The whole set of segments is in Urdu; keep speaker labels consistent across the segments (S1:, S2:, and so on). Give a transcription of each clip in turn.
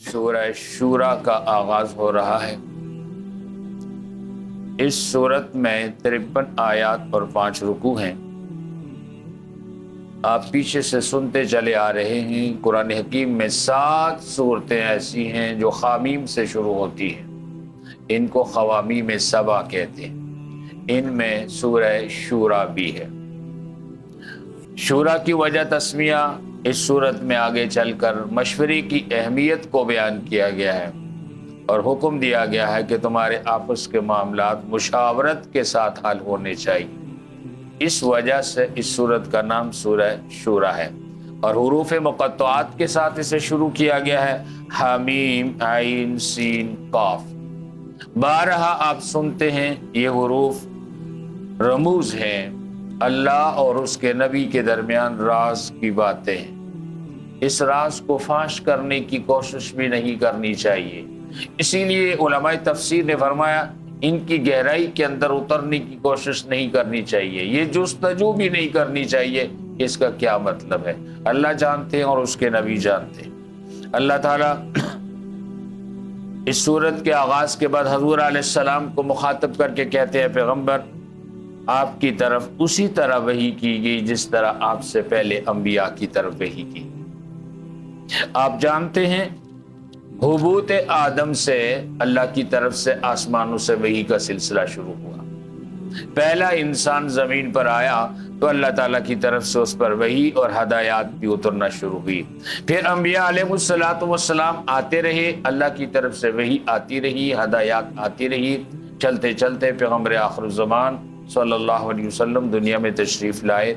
S1: سورہ شورا کا آغاز ہو رہا ہے۔ اس سورت میں 53 آیات اور 5 رکوع ہیں۔ آپ پیچھے سے سنتے چلے آ رہے ہیں، قرآن حکیم میں 7 صورتیں ایسی ہیں جو خامیم سے شروع ہوتی ہیں، ان کو خوامیم سبع کہتے ہیں۔ ان میں سورہ شورا بھی ہے۔ شورا کی وجہ تسمیہ اس صورت میں آگے چل کر مشورے کی اہمیت کو بیان کیا گیا ہے اور حکم دیا گیا ہے کہ تمہارے آپس کے معاملات مشاورت کے ساتھ حل ہونے چاہیے۔ اس وجہ سے اس صورت کا نام سورہ شورا ہے اور حروف مقطعات کے ساتھ اسے شروع کیا گیا ہے، حامیم، عین، سین، قاف۔ بارہا آپ سنتے ہیں یہ حروف رموز ہیں، اللہ اور اس کے نبی کے درمیان راز کی باتیں ہیں۔ اس راز کو فاش کرنے کی کوشش بھی نہیں کرنی چاہیے، اسی لیے علماء تفسیر نے فرمایا ان کی گہرائی کے اندر اترنے کی کوشش نہیں کرنی چاہیے، یہ جستجو بھی نہیں کرنی چاہیے کہ اس کا کیا مطلب ہے۔ اللہ جانتے ہیں اور اس کے نبی جانتے ہیں۔ اللہ تعالیٰ اس سورت کے آغاز کے بعد حضور علیہ السلام کو مخاطب کر کے کہتے ہیں، پیغمبر آپ کی طرف اسی طرح وحی کی گئی جس طرح آپ سے پہلے انبیاء کی طرف وحی کی۔ آپ جانتے ہیں حبوط آدم سے اللہ کی طرف سے آسمانوں سے وحی کا سلسلہ شروع ہوا۔ پہلا انسان زمین پر آیا تو اللہ تعالیٰ کی طرف سے اس پر وحی اور ہدایات بھی اترنا شروع ہوئی۔ پھر انبیاء علیہ السلام آتے رہے، اللہ کی طرف سے وحی آتی رہی، ہدایات آتی رہی۔ چلتے چلتے پیغمبر آخر الزمان صلی اللہ علیہ وسلم دنیا میں تشریف لائے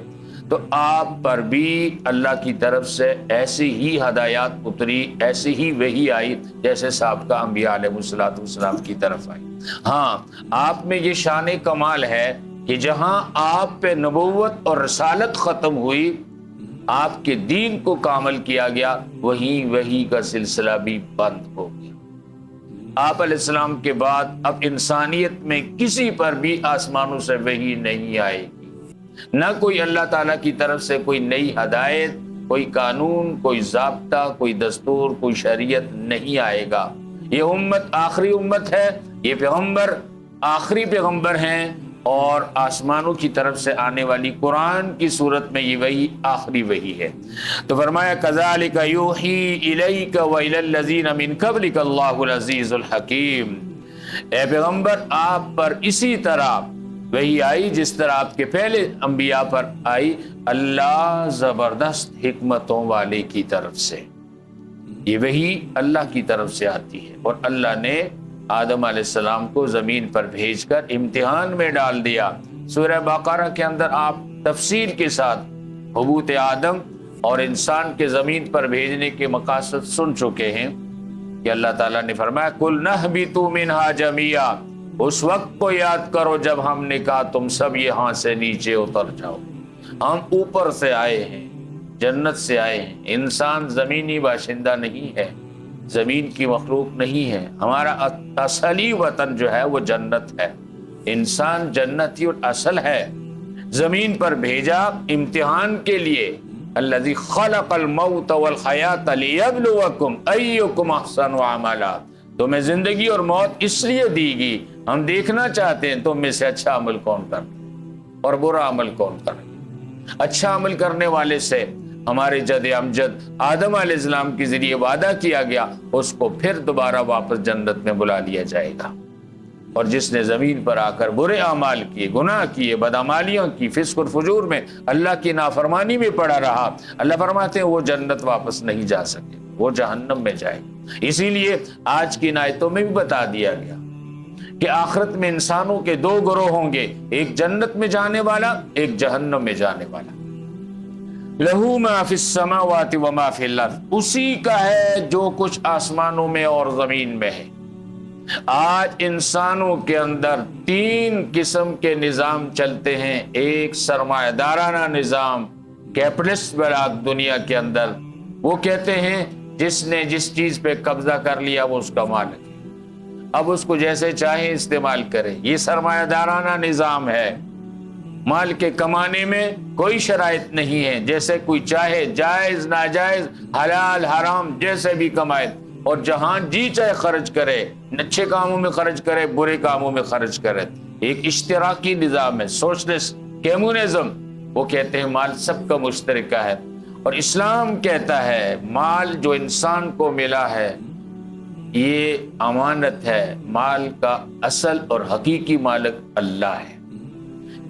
S1: تو آپ پر بھی اللہ کی طرف سے ایسی ہی ہدایات اتری، ایسی ہی وحی آئی جیسے سابقہ انبیاء علیہ السلام کی طرف آئی۔ ہاں، آپ میں یہ شان کمال ہے کہ جہاں آپ پہ نبوت اور رسالت ختم ہوئی، آپ کے دین کو کامل کیا گیا، وہیں وحی کا سلسلہ بھی بند ہو گیا۔ آپ علیہ السلام کے بعد اب انسانیت میں کسی پر بھی آسمانوں سے وحی نہیں آئے گی، نہ کوئی اللہ تعالیٰ کی طرف سے کوئی نئی ہدایت، کوئی قانون، کوئی ضابطہ، کوئی دستور، کوئی شریعت نہیں آئے گا۔ یہ امت آخری امت ہے، یہ پیغمبر آخری پیغمبر ہیں اور آسمانوں کی طرف سے آنے والی قرآن کی صورت میں یہ وحی آخری وحی ہے۔ تو فرمایا کذالک یوحی الیک والی الذین من قبلک اللہ العزیز الحکیم۔ اے پیغمبر آپ پر اسی طرح وہی آئی جس طرح آپ کے پہلے انبیاء پر آئی، اللہ زبردست حکمتوں والے کی طرف سے۔ یہ وہی اللہ کی طرف سے آتی ہے اور اللہ نے آدم علیہ السلام کو زمین پر بھیج کر امتحان میں ڈال دیا۔ سورہ بقرہ کے اندر آپ تفصیل کے ساتھ حبوط آدم اور انسان کے زمین پر بھیجنے کے مقاصد سن چکے ہیں کہ اللہ تعالیٰ نے فرمایا قُلْ نَهْبِطُوا مِنْهَا جَمِيعًا۔ اس وقت کو یاد کرو جب ہم نے کہا تم سب یہاں سے نیچے اتر جاؤ۔ ہم اوپر سے آئے ہیں، جنت سے آئے ہیں۔ انسان زمینی باشندہ نہیں ہے، زمین کی مخلوق نہیں ہے۔ ہمارا اصلی وطن جو ہے وہ جنت ہے۔ انسان جنتی اور اصل ہے، زمین پر بھیجا امتحان کے لیے۔ الذی خلق الموت والحیات لیبلوکم ایکم احسن عملا۔ تمہیں زندگی اور موت اس لیے دی گئی، ہم دیکھنا چاہتے ہیں تم میں سے اچھا عمل کون کرے اور برا عمل کون کرے۔ اچھا عمل کرنے والے سے ہمارے جد امجد آدم علیہ السلام کے ذریعے وعدہ کیا گیا، اس کو پھر دوبارہ واپس جنت میں بلا لیا جائے گا۔ اور جس نے زمین پر آ کر برے اعمال کیے، گناہ کیے، بدعمالیاں کی، فسق اور فجور میں، اللہ کی نافرمانی میں پڑا رہا، اللہ فرماتے ہیں وہ جنت واپس نہیں جا سکے، وہ جہنم میں جائے۔ اسی لیے آج کی آیتوں میں بھی بتا دیا گیا کہ آخرت میں انسانوں کے 2 گروہ ہوں گے، ایک جنت میں جانے والا، ایک جہنم میں جانے والا۔ لہو ما فی السماوات وما فی الارض، اسی کا ہے جو کچھ آسمانوں میں اور زمین میں ہے۔ آج انسانوں کے اندر 3 قسم کے نظام چلتے ہیں۔ ایک سرمایہ دارانہ نظام، کیپٹلسٹ بلاک دنیا کے اندر، وہ کہتے ہیں جس نے جس چیز پہ قبضہ کر لیا وہ اس کا مالک ہے، اب اس کو جیسے چاہے استعمال کرے۔ یہ سرمایہ دارانہ نظام ہے، مال کے کمانے میں کوئی شرائط نہیں ہے، جیسے کوئی چاہے، جائز ناجائز، حلال حرام، جیسے بھی کمائے اور جہاں جی چاہے خرچ کرے، اچھے کاموں میں خرچ کرے، برے کاموں میں خرچ کرے۔ ایک اشتراکی نظام ہے، سوشلسٹ کمیونزم، وہ کہتے ہیں مال سب کا مشترکہ ہے، اور اسلام کہتا ہے مال جو انسان کو ملا ہے یہ امانت ہے، مال کا اصل اور حقیقی مالک اللہ ہے۔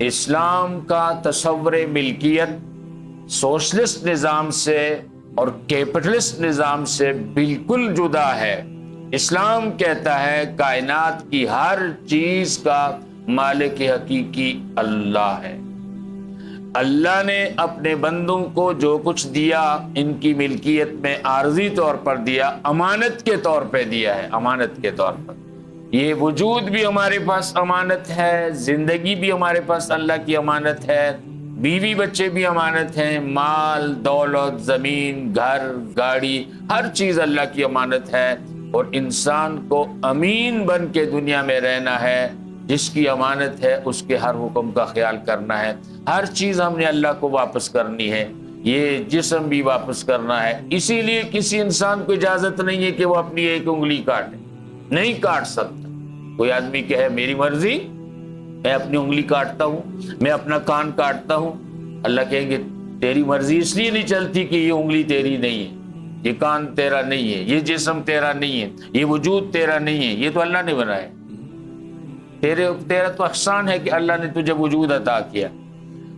S1: اسلام کا تصور ملکیت سوشلسٹ نظام سے اور کیپٹلسٹ نظام سے بالکل جدا ہے۔ اسلام کہتا ہے کائنات کی ہر چیز کا مالک حقیقی اللہ ہے۔ اللہ نے اپنے بندوں کو جو کچھ دیا ان کی ملکیت میں عارضی طور پر دیا، امانت کے طور پہ دیا ہے، امانت کے طور پر۔ یہ وجود بھی ہمارے پاس امانت ہے، زندگی بھی ہمارے پاس اللہ کی امانت ہے، بیوی بچے بھی امانت ہیں، مال دولت زمین گھر گاڑی ہر چیز اللہ کی امانت ہے، اور انسان کو امین بن کے دنیا میں رہنا ہے۔ جس کی امانت ہے اس کے ہر حکم کا خیال کرنا ہے، ہر چیز ہم نے اللہ کو واپس کرنی ہے، یہ جسم بھی واپس کرنا ہے۔ اسی لیے کسی انسان کو اجازت نہیں ہے کہ وہ اپنی ایک انگلی کاٹے، نہیں کاٹ سکتا۔ کوئی آدمی کہے میری مرضی، میں اپنی انگلی کاٹتا ہوں، میں اپنا کان کاٹتا ہوں، اللہ کہیں گے تیری مرضی اس لیے نہیں چلتی کہ یہ انگلی تیری نہیں ہے، یہ کان تیرا نہیں ہے، یہ جسم تیرا نہیں ہے، یہ وجود تیرا نہیں ہے، یہ تو اللہ نے بنایا۔ تیرا تو احسان ہے کہ اللہ نے تجھے وجود عطا کیا۔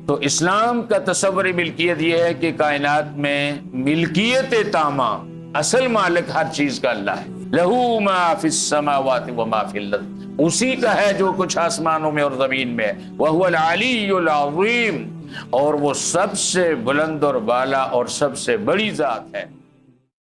S1: تو اسلام کا تصور ملکیت یہ ہے کہ کائنات میں ملکیت تامہ، اصل مالک ہر چیز کا اللہ ہے۔ لہو ما فی السماوات وما فی الارض، اسی کا ہے جو کچھ آسمانوں میں اور زمین میں، وہو العلی العظیم، اور وہ سب سے بلند اور بالا اور سب سے بڑی ذات ہے۔